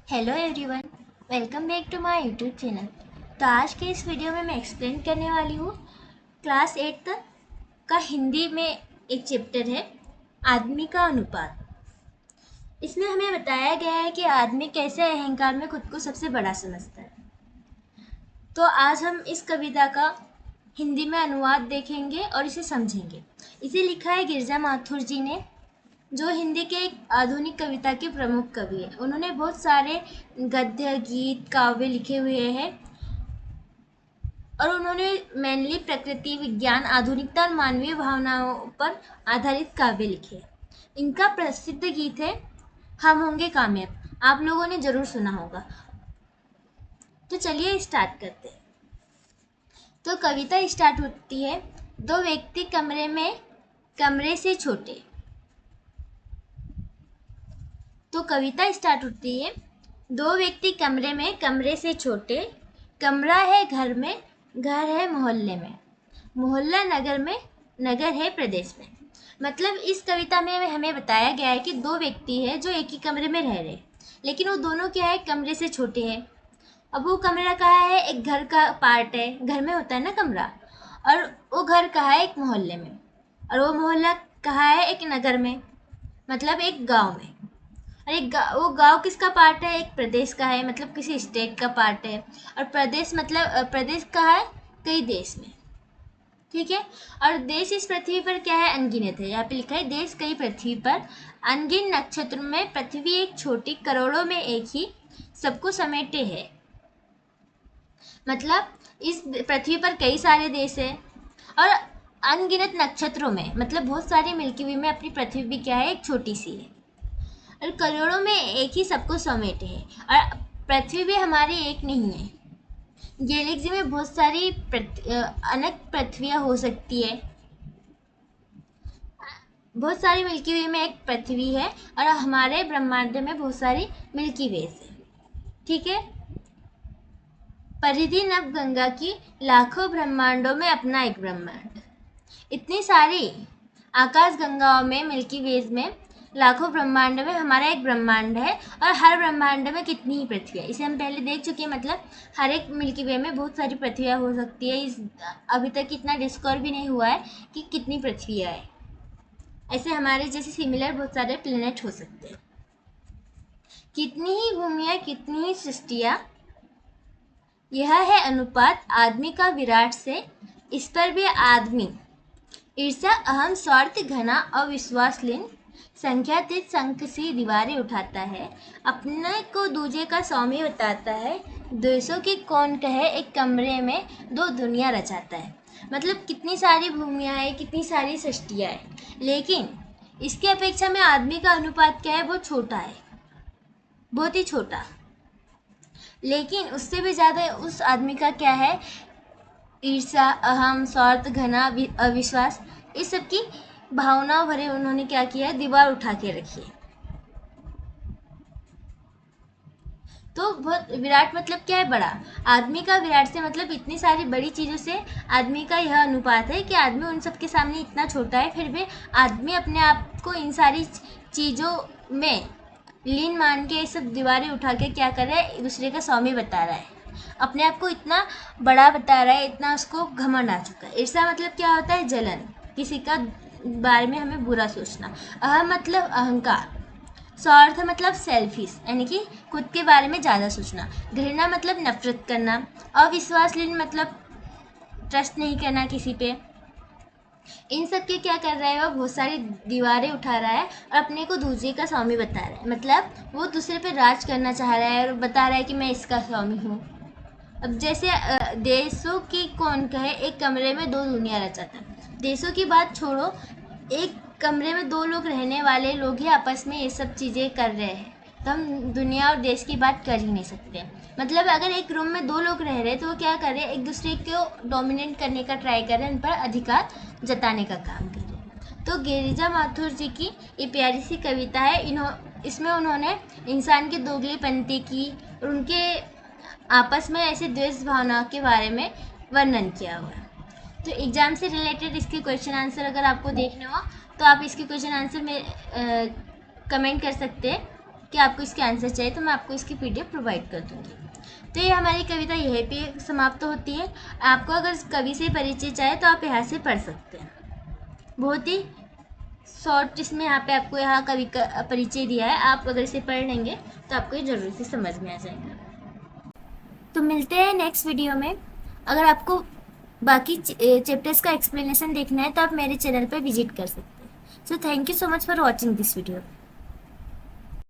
Hello everyone, welcome back to my YouTube channel. तो आज के इस वीडियो में मैं एक्सप्लेन करने वाली हूँ क्लास 8 तक का हिंदी में एक चैप्टर है आदमी का अनुपात। इसमें हमें बताया गया है कि आदमी कैसे अहंकार में खुद को सबसे बड़ा समझता है। तो आज हम इस कविता का हिंदी में अनुवाद देखेंगे और इसे समझेंगे। इसे लिखा है गिरिजा माथुर जी ने, जो हिंदी के एक आधुनिक कविता के प्रमुख कवि हैं। उन्होंने बहुत सारे गद्य, गीत, काव्य लिखे हुए हैं और उन्होंने मेनली प्रकृति, विज्ञान, आधुनिकता और मानवीय भावनाओं पर आधारित काव्य लिखे हैं। इनका प्रसिद्ध गीत है हम होंगे कामयाब, आप लोगों ने जरूर सुना होगा। तो चलिए स्टार्ट करते हैं। तो कविता स्टार्ट होती है, दो व्यक्ति कमरे से छोटे। तो कविता स्टार्ट होती है, दो व्यक्ति कमरे से छोटे, कमरा है घर में, घर है मोहल्ले में, मोहल्ला नगर में, नगर है प्रदेश में। मतलब इस कविता में हमें बताया गया है कि दो व्यक्ति है जो एक ही कमरे में रह रहे, लेकिन वो दोनों क्या है, कमरे से छोटे हैं। अब वो कमरा कहाँ है, एक घर का पार्ट है, घर में होता है ना कमरा, और वो घर कहाँ है, एक मोहल्ले में, और वो मोहल्ला कहाँ है, एक नगर में, मतलब एक गांव में। और वो गांव किसका पार्ट है, एक प्रदेश का है, मतलब किसी स्टेट का पार्ट है। और प्रदेश मतलब प्रदेश कहाँ है, कई देश में, ठीक है। और देश इस पृथ्वी पर क्या है, अनगिनत है। यहाँ पे लिखा है देश कई पृथ्वी पर, अनगिन नक्षत्र में पृथ्वी एक छोटी, करोड़ों में एक ही, सबको समेटे है। मतलब इस पृथ्वी पर कई सारे देश है और अनगिनत नक्षत्रों में, मतलब बहुत सारी मिल्की वे में अपनी पृथ्वी भी क्या है, एक छोटी सी है और करोड़ों में एक ही सबको समेटे है। और पृथ्वी भी हमारी एक नहीं है, गैलेक्सी में बहुत सारी अनेक पृथ्वियाँ हो सकती है। बहुत सारी मिल्की वे में एक पृथ्वी है और हमारे ब्रह्मांड में बहुत सारी मिल्की वेज है, ठीक है। परिधि नभ गंगा की, लाखों ब्रह्मांडों में अपना एक ब्रह्मांड। इतनी सारी आकाश गंगाओं में, मिल्की वेज में, लाखों ब्रह्मांड में हमारा एक ब्रह्मांड है और हर ब्रह्मांड में कितनी ही पृथ्वी है, इसे हम पहले देख चुके हैं। मतलब हर एक मिल्की वे में बहुत सारी पृथ्वियाँ हो सकती है। इस अभी तक इतना डिस्कवर भी नहीं हुआ है कि कितनी पृथ्वियाँ है। ऐसे हमारे जैसे सिमिलर बहुत सारे प्लेनेट हो सकते हैं। कितनी ही भूमियाँ, कितनी ही सृष्टियाँ, यह है अनुपात आदमी का विराट से, इस पर भी आदमी ईर्ष्या, अहम, स्वार्थ, घना, अविश्वास लीन, संख्यातीत संख सी दीवारें उठाता है, अपने को दूजे का स्वामी बताता है, द्वेषों की कौन कहे, एक कमरे में दो दुनिया रचाता है। मतलब कितनी सारी भूमियाँ है, कितनी सारी सृष्टियाँ है, लेकिन इसके अपेक्षा में आदमी का अनुपात क्या है, वो छोटा है, बहुत ही छोटा। लेकिन उससे भी ज़्यादा उस आदमी का क्या है, ईर्ष्या, अहम, स्वार्थ, घना, अविश्वास, इस सब की भावनाओं भरे उन्होंने क्या किया है, दीवार उठा के रखी है। तो बहुत विराट मतलब क्या है, बड़ा। आदमी का विराट से मतलब इतनी सारी बड़ी चीज़ों से आदमी का यह अनुपात है कि आदमी उन सब के सामने इतना छोटा है, फिर भी आदमी अपने आप को इन सारी चीज़ों में लीन मान के ये सब दीवारें उठा के क्या कर रहा है, दूसरे का स्वामी बता रहा है, अपने आप को इतना बड़ा बता रहा है, इतना उसको घमंड आ चुका है। ईर्ष्या मतलब क्या होता है, जलन, किसी का बारे में हमें बुरा सोचना। अहम मतलब अहंकार। स्वार्थ मतलब सेल्फिश, यानी कि खुद के बारे में ज़्यादा सोचना। घृणा मतलब नफरत करना। अविश्वासलीन मतलब ट्रस्ट नहीं करना किसी पे। इन सब के क्या कर रहा है, वो बहुत सारी दीवारें उठा रहा है और अपने को दूसरे का स्वामी बता रहा है। मतलब वो दूसरे पे राज करना चाह रहा है और बता रहा है कि मैं इसका स्वामी हूँ। अब जैसे देशों की कौन कहे, एक कमरे में दो दुनिया रचाता। देशों की बात छोड़ो, एक कमरे में दो लोग रहने वाले लोग ही आपस में ये सब चीज़ें कर रहे हैं, तो हम दुनिया और देश की बात कर ही नहीं सकते। मतलब अगर एक रूम में दो लोग रह रहे हैं तो वो क्या कर रहे हैं, एक दूसरे को डोमिनेट करने का ट्राई कर रहे हैं, उन पर अधिकार जताने का काम कर रहे हैं। तो गिरिजा माथुर जी की ये प्यारी सी कविता है। इसमें उन्होंने इंसान की दोगलीपंथी की और उनके आपस में ऐसे द्वेष भावना के बारे में वर्णन किया हुआ है। तो एग्ज़ाम से रिलेटेड इसके क्वेश्चन आंसर अगर आपको देखने हो तो आप इसके क्वेश्चन आंसर में कमेंट कर सकते हैं। कि आपको इसके आंसर चाहिए तो मैं आपको इसकी PDF प्रोवाइड कर दूँगी। तो ये हमारी कविता यहीं पे समाप्त होती है। आपको अगर कवि से परिचय चाहिए तो आप यहाँ से पढ़ सकते हैं। बहुत ही शॉर्ट इसमें यहाँ पे आपको यहाँ कवि का परिचय दिया है। आप अगर इसे पढ़ लेंगे तो आपको ये ज़रूर से समझ में आ जाएगा। तो मिलते हैं नेक्स्ट वीडियो में। अगर आपको बाकी चैप्टर्स का एक्सप्लेनेशन देखना है तो आप मेरे चैनल पर विजिट कर सकते हैं। So thank you so much for watching this video.